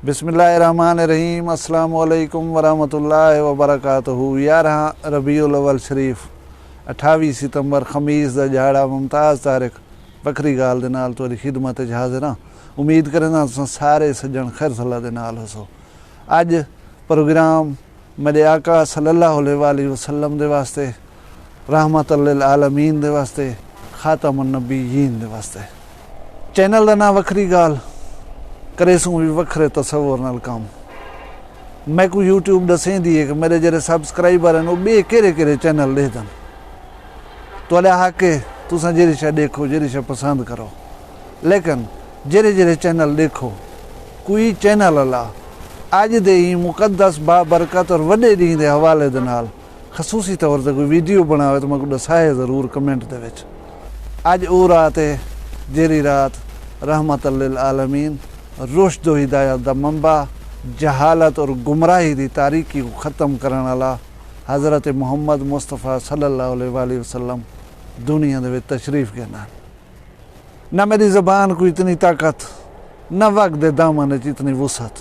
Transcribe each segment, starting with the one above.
बिस्मिल्लाहिर्रहमानिर्रहीम। अस्सलाम वालेकुम वरहमतुल्लाहि वबरकातुहू। 11 रबीउल अव्वल शरीफ 28 सितंबर खमीस दा झाड़ा मुमताज़ तारिक बखरी गाल दे नाल तुहाडी खिदमत च हाज़िर हां। उम्मीद करना तुसां सारे सज्जन खैर सलाह दे नाल हसो। अज प्रोग्राम मेरे आका सल्लल्लाहु अलैहि वसल्लम दे वास्ते, रहमतुल लिल आलमीन दे वास्ते, खातमुन नबीयीन दे वास्ते। चैनल का नाम वखरी गाल करे सूं भी वखरे तसव्वुर नाल काम। मैं को यूट्यूब दसें दी है कि मेरे जेरे सबसक्राइबर हैं वो बे केरे चैनल देखदन। तुहाडा हक है तुसां जेरी शै देखो, जेरी शै पसंद करो, लेकिन जेरे चैनल देखो कोई चैनल अला अज दे ही मुकद्दस बाबरकत और वड्डे ॾींहं दे हवाले दे नाल खसूसी तौर ते कोई वीडियो बनावे तो मैं को दसाए ज़रूर कमेंट दे विच। अज वो रात है जेरी रात रहमतुल लिल आलमीन, रुश्द व हिदायत दा मंबा, जहालत और गुमराही दी तारीकी को ख़त्म करने वाला हज़रत मुहम्मद मुस्तफ़ा सल्लल्लाहु अलैहि वसल्लम दुनिया दे विच तशरीफ़ गया। न मेरी ज़बान को इतनी ताकत, न वक्त दे दामन च इतनी वुसअत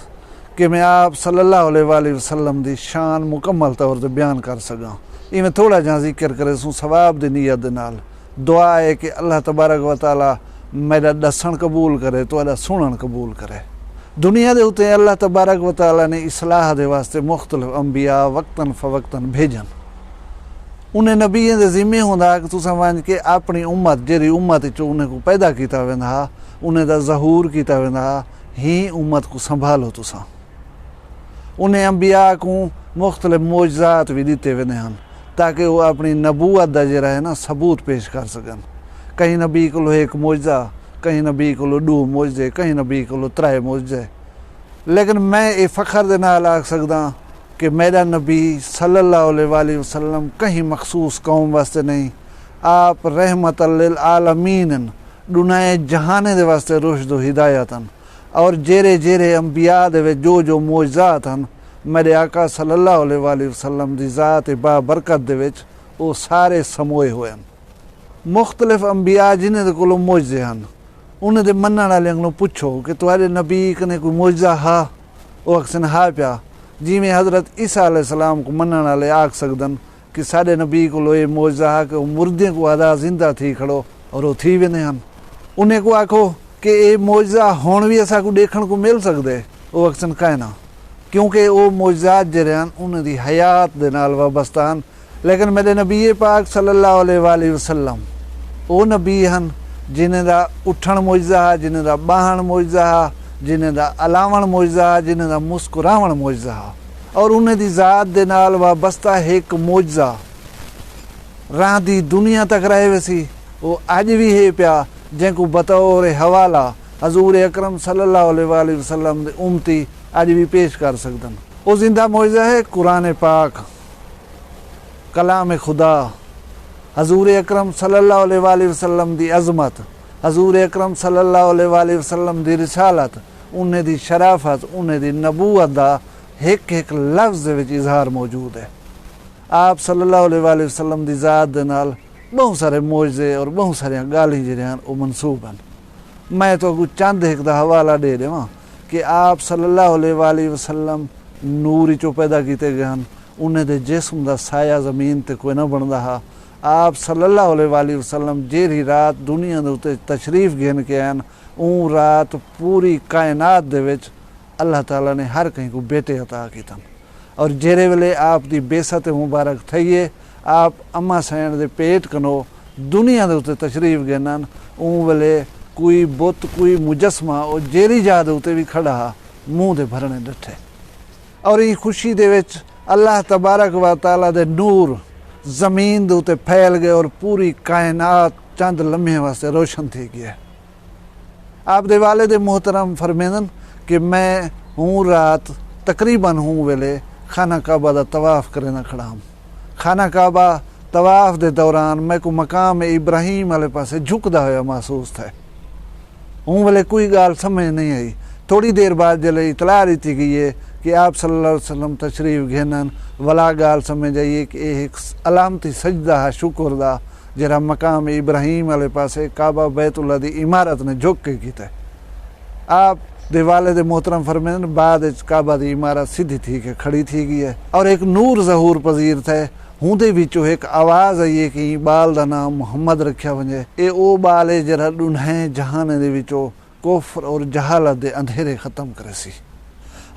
कि मैं आप सल्लल्लाहु अलैहि वसल्लम दी शान मुकम्मल तौर पर बयान कर सकां। इवें थोड़ा जहा जिक्र करे सूं सवाब दी नीयत दे नाल। दुआ है कि अल्लाह तबारक व तआला मेरा दसन कबूल करे, तुहाडा सुनन कबूल करे। दुनिया दे उत्ते अल्लाह तबारक व तआला ने इसलाह दे वास्ते मुख्तलिफ अंबिया वक्तन फवक्तन भेजन। उन्हें नबीएं दे जिम्मे होंदा कि तुसां वंज के अपनी उम्मत जेरी उम्मत चो उन्हें को पैदा कीता वेंदा हा, उन्हें दा ज़हूर कीता वेंदा हा, ही उम्मत को संभालो तुसां। उन्हें अंबिया को मुख्तलिफ मोजज़ात भी दिते वेंदे हन ताकि वो अपनी नबूवत दा जेरा है ना सबूत पेश कर सकन। कहीं नबी को एक मोजज़ा, कहीं नबी को 2 मोजज़े, कहीं नबी को 3 मोजज़े। लेकिन मैं ये फ़ख्र दे नाल आख सकदा कि मेरा नबी सल्लल्लाहु अलैहि वसल्लम कहीं मखसूस कौम वास्ते नहीं, आप रहमतुल लिल आलमीन दुनिया जहाने दे वास्ते रुश्द व हिदायतन। और जेरे अंबिया दे विच जो मोजज़ात हन मेरे आका सल्लल्लाहु अलैहि वसल्लम दी ज़ात बाबरकत दे विच वो सारे समोए हुए हैं। मुख्तलिफ अंबिया जिन्हें दे कोलों मोजज़े हन उन्हें दे मनण वालें कोलों पुछो कि तुहाडे नबी कने कोई मोजज़ा हा? वो अक्सन हा पिया। जिमें हज़रत ईसा अलैहिस्सलाम को मनण वाले आख सकदन कि साडे नबी कोलों ये मोजज़ा हा कि वो मुर्दे को आदा जिंदा थी खड़ो और वो थी वेंदे हन। उन्हें को आखो कि ये मोजज़ा हुण भी असां को देखण को मिल सकदे? वो अक्सन काहे ना, क्योंकि वो मोजज़ात जेरे हन उन्हें दी हयात दे नाल वाबस्ता हन। लेकिन मेरे नबी पाक सल्लल्लाहु अलैहि वसल्लम वो नबी हन जिन्हें दा उठण मोजज़ा हा, जिन्हें दा बाहण मोजज़ा हा, जिन्हें दा अलावण मोजज़ा हा, जिन्हें दा मुस्कुरावण मोजज़ा हा। और उन्हें दी ज़ात दे नाल वाबस्ता एक मोजज़ा राह दी दुनिया तक रहे वैसी वो अज भी है पिया, जैको बतौर हवाला हजूर अकरम सल्लल्लाहु अलैहि वसल्लम दे उम्मती अज भी पेश कर सकदन। वो जिंदा मोजज़ा है कुरान पाक, कलाम खुदा, हजूर अकरम सल्लल्लाहु अलैहि वसल्लम दी अज़मत, हजूर अकरम सल्लल्लाहु अलैहि वसल्लम दी रिसालत, उन्हें दी शराफत, उन्हें दी नबूवत दा एक लफ्ज़ विच इजहार मौजूद है। आप सल्लल्लाहु अलैहि वसल्लम दी ज़ात दे नाल बहुत सारे मोजज़े और बहुत सारियां गालीं जेहड़े हन वो मनसूब हन। मैं तो कुछ चंद एक दा हवाला दे देवां कि आप सल्लल्लाहु अलैहि वसल्लम नूर चो पैदा किए गए हैं। उन्हें दे जिस्म दा साया ज़मीन ते कोई ना बनदा हा। आप सल्लल्लाहु अलैहि वसल्लम जेरी रात दुनिया दे उत्ते तशरीफ़ गिन के आन, ऊँ रात पूरी कायनात दे विच अल्लाह ताला ने हर कहीं को बेटे अता कीतन। और जेरे वेले आप दी बेसत मुबारक थईए, आप अम्मा सैन दे पेट कनो दुनिया दे उत्ते तशरीफ़ गिनन, ऊँ वेले कोई बुत कोई मुजस्मा और जेरी जाद उत्ते भी खड़ा हा, मुँह दे भरने डठे। और ये खुशी दे विच अल्लाह तबारक व तआला दे नूर ज़मीन दे उत्ते फैल गए और पूरी कायनात चंद लम्हे वास्ते रोशन थी गई। आप दे वालिद मोहतरम फरमेंदन कि मैं हूँ रात तकरीबन हूँ वेले खाना काबा दा तवाफ़ करे ना खड़ा हूँ। खाना काबा तवाफ़ दे दौरान मैं को मकाम इब्राहिम वाले पासे झुकदा हुआ महसूस थे। हूँ वेले कोई गाल समझ नहीं आई। थोड़ी देर बाद जले इतला दी गई है कि आप सल्लल्लाहु अलैहि वसल्लम तशरीफ़ घेनन, वला गाल समझ आइए कि एक अलामती सजदा है शुक्र दा जरा मकाम इब्राहिम वाले पासे काबा बैतुल्ला दी इमारत ने झुक के कीता। आप दे वालिद मोहतरम फरमाते बाद काबा दी इमारत सीधी थी के खड़ी थी गई है और एक नूर ज़हूर पजीर थे हुंदे विचों एक आवाज़ आई है कि बाल दा नाम मुहम्मद रखिया वंजे। ए ओ बाल है जरा दुन्हें जहान दे विचों कुफ्र और जहालत दे अंधेरे ख़त्म करे सी।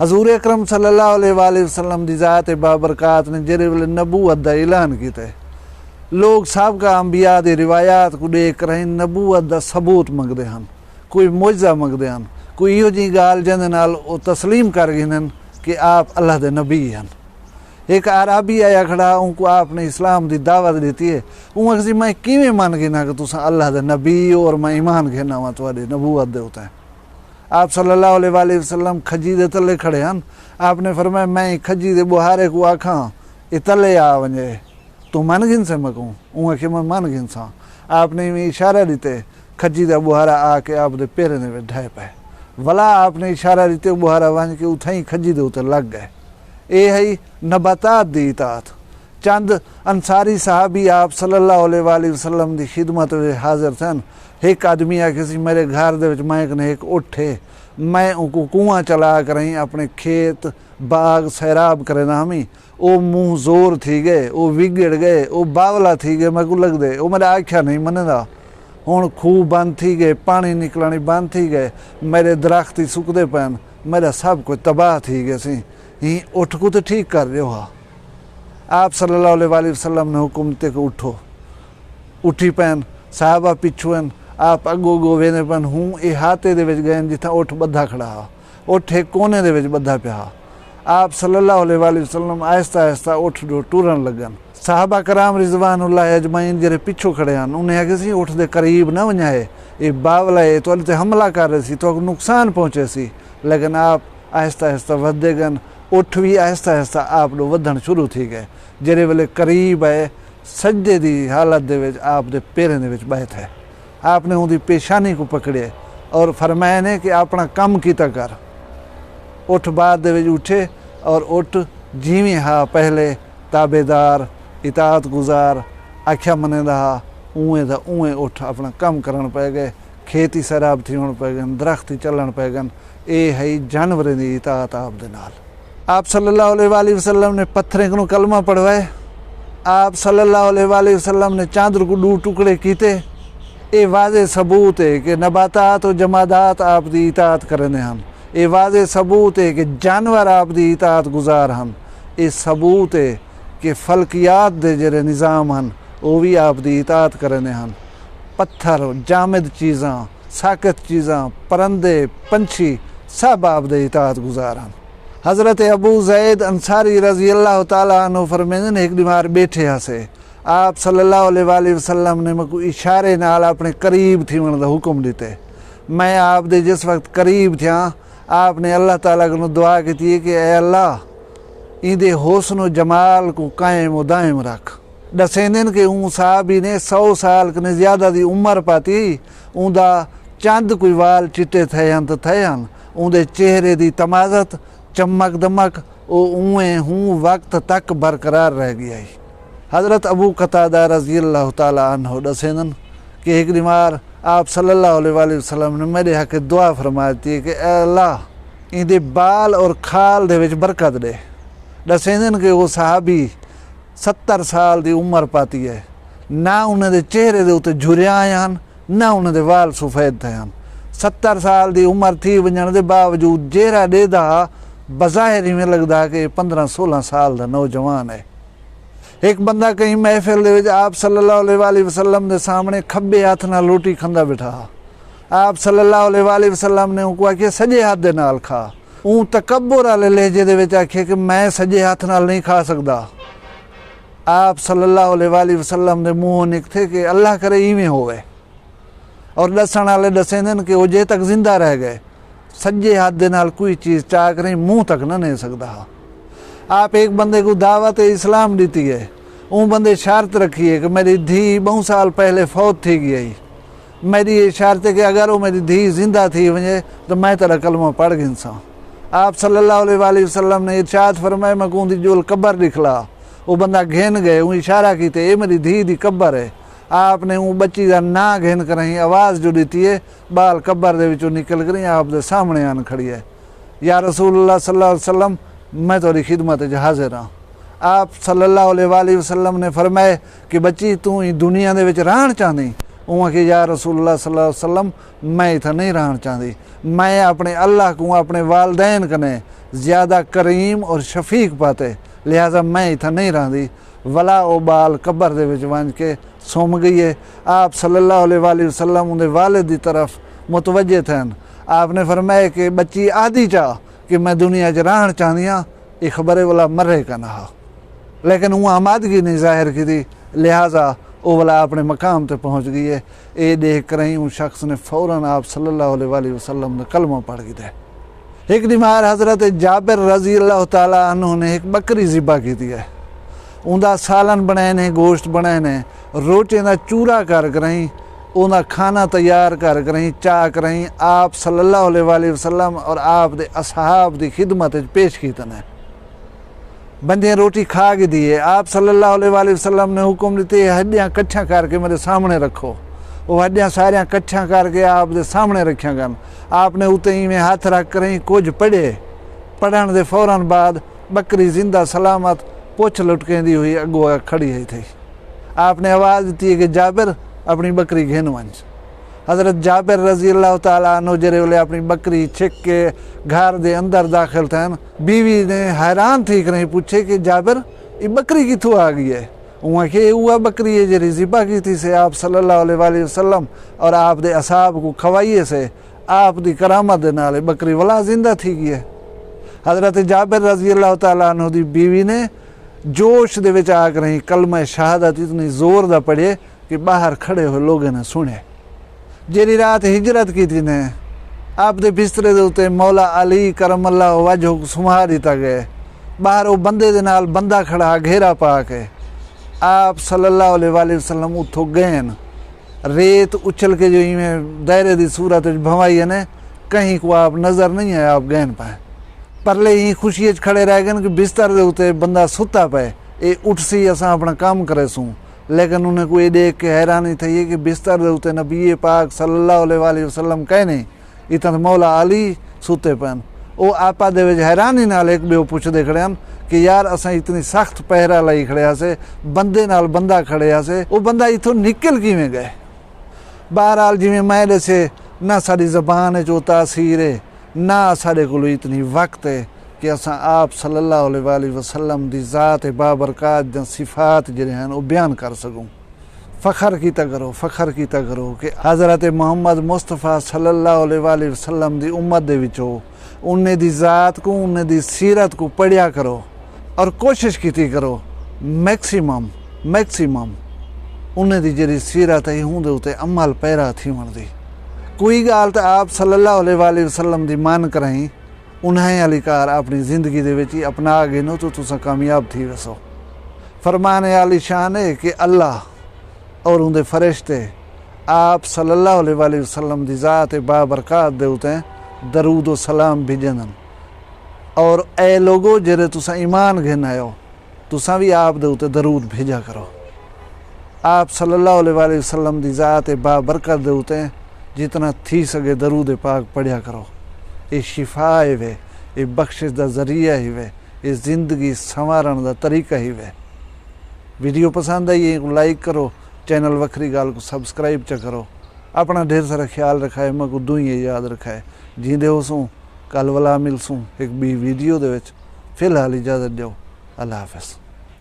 हजूर अकरम सल्लल्लाहु अलैहि वसल्लम दी ज़ात बाबरकात ने जेरे वेले नबूवत दा ऐलान कीते लोग साबका अंबिया दी रिवायात को देख रहे नबूवत दा सबूत मंगदे हन, कोई मुइज़ा मंगदे हन, कोई इहो जी गाल जिहदे नाल ओ तस्लीम कर गिनन कि आप अल्लाह दे नबी हन। एक आराबी आया खड़ा उनको आपने इस्लाम की दावत दी है उन सी मैं किवें मन गिना कि तुसा अल्लाह दे नबी और मैं ईमान घेना वा तुहाडे नबूवत दे उते। आप सल्लल्लाहु अलैहि वसल्लम खजी दे तले खड़े हन। आपने फरमाया मैं खजी दे बुहारे को आखां ए तले आ वंजे तू मन गिन से मकूं उन आखे मैं मन गिन सा। आपने में इशारा दीते खजी दा बुहारा आके आप दे पैरे ने ढाए पे वला आपने इशारा दीते बुहारा वंज के उथई खजी दे उते लग गए। ये है नबातात दी इताअत। चंद अंसारी साहबी आप सल्लल्लाहु अलैहि वसल्लम की खिदमत में हाजिर सन। एक आदमी आके सी मेरे घर दे विच मैं कने एक उठे मैं उनको कुआं चला करें अपने खेत बाग सैराब करे ना हमी वो मुँह जोर थी गए वो विगड़ गए वो बावला थी गए मैं को लग दे वो मेरा आख्या नहीं मनदा हुण खूह बंद थी गए पानी निकलनी बंद थी गए मेरे दरख्त ही सुकदे पैन मेरा सब कुछ तबाह थी गए सी ही उठ को तो ठीक कर रहे हो। आप सल्लल्लाहु अलैहि वसल्लम ने हुक्म ते को उठो उठी पैन साहबा पिछुअन आप अगो गो वेने पैन हूँ ये हाथे दे विच गए जिथा उठ बद्धा खड़ा हा उठ एक कोने दे विच बद्धा पिया। आप सल्लल्लाहु अलैहि वसल्लम आहिस्ता आहिस्ता उठ दो टुरन लगन। साहबा कराम रिजवानुल्लाह अजमाइन जेरे पिछो खड़े हैं उन्हें आगे सी उठ दे करीब न वञाए ये बावला है तो ते हमला कर रहे सी तो नुकसान पहुँचे सी लेकिन आप आहिस्ता आहिस्ता वधदे गन उठ भी आहिस्ता आहिस्ता आप दो वधण शुरू थी गए। जेरे वेले करीब है सजदे दी हालत दे विच आप दे पैरें दे विच बैठ है आपने उनकी पेशानी को पकड़े और फरमाया ने कि अपना कम कीता कर। उठ बाद दे विच उठे और उठ जीवें हा पहले ताबेदार इताअत गुजार आख्या मनेदा हा उवें दा उवें उठ अपना कम करन पै गए। खेती सैराब थी होण पै गन दरख्त चलन पै गन। ये है जानवरें दी इताअत आप दे नाल। आप सल्लल्लाहु अलैहि वसल्लम ने पत्थरें को कलमा पढ़वाए। आप सल्लल्लाहु अलैहि वसल्लम ने चादर को दो टुकड़े कीते। ये वाज़े सबूत है कि नबातात और जमादात आप दी इताअत करने हन। ये वाज़े सबूत है कि जानवर आप दी इताअत गुजार हन। ये सबूत है कि फल्कियात दे जेरे निज़ाम हन वो भी आप दी इताअत करने हन। पत्थर जामिद चीज़ां साकत चीज़ां परंदे पंछी सब आप दे इताअत गुजार हन। हज़रत अबू ज़ैद अंसारी रज़ी अल्लाह ताला अन्हु फरमाइंदे एक दीवार बैठे हसे आप सल्लल्लाहु अलैहि वसल्लम ने मको इशारे नाल अपने करीब थी वण दा हुक्म दिते। मैं आप दे जिस वक्त करीब थिया आपने अल्लाह ताला को दुआ की थी कि ए अल्लाह इंदे हुस्न जमाल को कायम दायम रख। दसेंदन के ऊँ साहबी ने 100 साल कने ज़्यादा दी उम्र पाती ऊँदा चंद कोई वाल चिट्टे थे तो थे ऊँदे चेहरे दी तमाजत चमक दमक वो उवें हूँ वक्त तक बरकरार रह गया। हज़रत अबू कतादा रज़ी अल्लाह ताला अन्हु दसेंदन कि एक दिमार आप सल्लल्लाहु अलैहि वसल्लम ने मेरे हक दुआ फरमाती है कि अल्लाह इंदे बाल और खाल दे विच बरकत दे। दसेंदन के वो साहबी 70 साल की उम्र पाती है ना उन्होंने चेहरे के उत्ते झुरिया हन ना उन्होंने वाल सफेद थे हैं। 70 साल की उम्र थी वजन के बावजूद चेहरा देदा बज़ाहिर में लगता कि 15-16 साल का नौजवान है। एक बंदा कहीं महफिल दे विच आप सल्लल्लाहु अलैहि वसल्लम के सामने खब्बे हाथ नाल रोटी खांदा बैठा। आप सल्लल्लाहु अलैहि वसल्लम ने उनको आखे सजे हाथ दे नाल खा। ऊँ तकब्बुर वाले लहजे दे विच आखे कि मैं सजे हाथ नाल नहीं खा सकता। आप सल्लल्लाहु अलैहि वसल्लम के मुँह निकथे कि अल्लाह करे इवें होवे और दसन वाले दसेंदन कि वो जे तक जिंदा रह गए सज्जे हाथ दे नाल कोई चीज़ चाक नहीं मुँह तक न नहीं सकता। आप एक बंदे को दावत इस्लाम दी है वो बंदे शर्त रखी है कि मेरी धी बहुत साल पहले फौत थी गई मेरी ये शर्त है कि अगर वो मेरी धी जिंदा थी वजे तो मैं तेरा कलमा पढ़ गिनसा। आप सल्लल्लाहु अलैहि वसल्लम ने इरशाद फरमाए मकून दी जोल कब्र दिखला। वो बंदा घेन गए वो इशारा कीते ये मेरी धी दी कब्र है। आपने वो बच्ची का ना घेन कर ही आवाज़ जो दी है बाल कब्र दे विचों निकल कर आप दे सामने आन खड़ी है। या रसूलुल्लाह सल्लल्लाहु अलैहि वसल्लम मैं तेरी खिदमत हाजिर हाँ। आप सल्लल्लाहु अलैहि वसल्लम ने फरमाए कि बच्ची तू ही दुनिया दे विच रहना चाहती। उहाँ कि या रसूलुल्लाह सल्लल्लाहु अलैहि वसल्लम मैं इतना नहीं रहना चाहती, मैं अपने अल्लाह को अपने वालदैन कने ज़्यादा करीम और शफीक पाते, लिहाजा मैं इतना नहीं रहती। वला ओ बाल कब्र दे विच वंज के सुम गई है। आप सल्लल्लाहु अलैहि वसल्लम उनके वालिद की तरफ मुतवज्जे थे। आपने फरमाया कि बच्ची आदि चाह कि मैं दुनिया च रहना चाहती हाँ, ये खबर वाला मरे का ना हो, लेकिन वो आमादगी नहीं जाहिर की थी, लिहाजा वो वाला अपने मकाम तक पहुँच गई है। ये देख कर ही उस शख्स ने फ़ौरन आप सल्लल्लाहु अलैहि वसल्लम ने कलमा पढ़ गया। एक दिमार हज़रत जाबिर रज़ी अल्लाह ताला अन्हु ने एक बकरी ज़िबा की है। उनका सालन बनाए ने, गोश्त बनाए ने, रोटे का चूरा कर रही, उनका खाना तैयार कर रही, चाह रही आप सल्लल्लाहु अलैहि वसल्लम और आप दे असहाब की खिदमत पेश की तने। बंदे रोटी खा के दिए। आप सल्लल्लाहु अलैहि वसल्लम ने हुक्म दिते हड्डियाँ कट्ठा करके मेरे सामने रखो। वो हड्डियाँ सारियाँ कट्ठा करके आप दे सामने रखिया गन। आपने उते ही में हाथ रख कर ही कुछ पढ़े। पढ़न दे फौरन बाद बकरी जिंदा सलामत पुछ लुटकेंदी हुई अगो खड़ी है थी। आपने आवाज़ दी है कि जाबिर अपनी बकरी घेन वंज। हज़रत जाबिर रज़ी अल्लाह ताला अन्हु जरे वाले अपनी बकरी छिक के घर दे अंदर दाखिल थे। बीवी ने हैरान थी कर पूछे कि जाबिर ये बकरी कितों आ गई है। वहाँ के वह बकरी है जरी ज़िबा की थी से आप सल्लल्लाहु अलैहि वसल्लम और आप दे असाब को खवाइए से आप दी करामत दे नाले बकरी वाला जिंदा थी गई है। हज़रत जाबिर रज़ी अल्लाह ताला अन्हु दी बीवी ने जोश दे विच आकर ही कलमा शहादत इतनी जोर दा पढ़े कि बाहर खड़े हुए लोगों ने सुने। जेरी रात हिजरत की थी ने आप दे बिस्तरे दे उते मौला अली करमल्ला वजह को सुमा दिता गए। बाहर वो बंदे दे नाल बंदा खड़ा घेरा पा के आप सल्लल्लाहु अलैहि वसल्लम उठो गए। रेत उछल के जो इवें दायरे दी सूरत भवाई ने कहीं को आप नज़र नहीं है आप गहन पाए। परले ही खुशी खड़े रह गए कि बिस्तर दे उते बंदा सुता पे ये उठ सी असा अपना काम करे सूँ। लेकिन उन्हें कोई देख के हैरानी थी कि बिस्तर दे उते नबी पाक सल्लल्लाहु अलैहि वसल्लम कहने इतना मौला अली सुते पैन। वो आपा दे विच हैरानी नाल एक बे पुछदे खड़े कि यार असा इतनी सख्त पहरा लाई खड़े से, बंदे नाल बंदा खड़े से, वो बंदा इथों निकल किवें गए। बहरहाल जिवें मैं दसे ना साडी ज़बान जो तासीर है ना साढ़े को इतनी वक्त है कि असा आप सल्लल्लाहु अलैहि वसल्लम दी ज़ात बाबरकात द सिफात जिहड़े हैं वो बयान कर सकूँ। फ़ख्र कीता करो कि हज़रत मोहम्मद मुस्तफ़ा सल्लल्लाहु अलैहि वसल्लम दी उम्मत दे विचों उन्हें दी ज़ात को उन्हें दी सीरत को पढ़िया करो और कोशिश की करो मैक्सिमम उन्हें दी जिहड़ी सीरत है उहदे उते अमल पैरा थी दी। कोई गाल तो आप सल्लल्लाहु अलैहि वसल्लम दी मान कराई उन्हें अलिकार अपनी ज़िंदगी दे विच अपना गए नो तो तुसा कामयाब थी वसो। फरमाने आली शान है कि अल्लाह और उनके फरिश्ते आप सल्लल्लाहु अलैहि वसल्लम दी ज़ात बाबरकात दे उते दरूद व सलाम भेजन और ए लोगो जेरे तुसा ईमान घेन आयो तुसा भी आप दे उते दरूद भेजा करो। आप सल्लल्लाहु अलैहि वसल्लम दी ज़ात बाबरकत दे उते जितना थी सके दरूद पाक पढ़िया करो। ये शिफा है वे, ये बख्शिश दा जरिया ही वे, ये ज़िंदगी संवारण दा तरीका ही वे। वीडियो पसंद आई है लाइक करो, चैनल वखरी गाल को सब्सक्राइब च करो। अपना ढेर सारा ख्याल रखाए, मैं को दुई याद रखाए। जींदे हो सूँ कल वाला मिलसूँ एक भी वीडियो दे विच। फिलहाल इजाज़त दो। अल्लाह हाफ़िज़।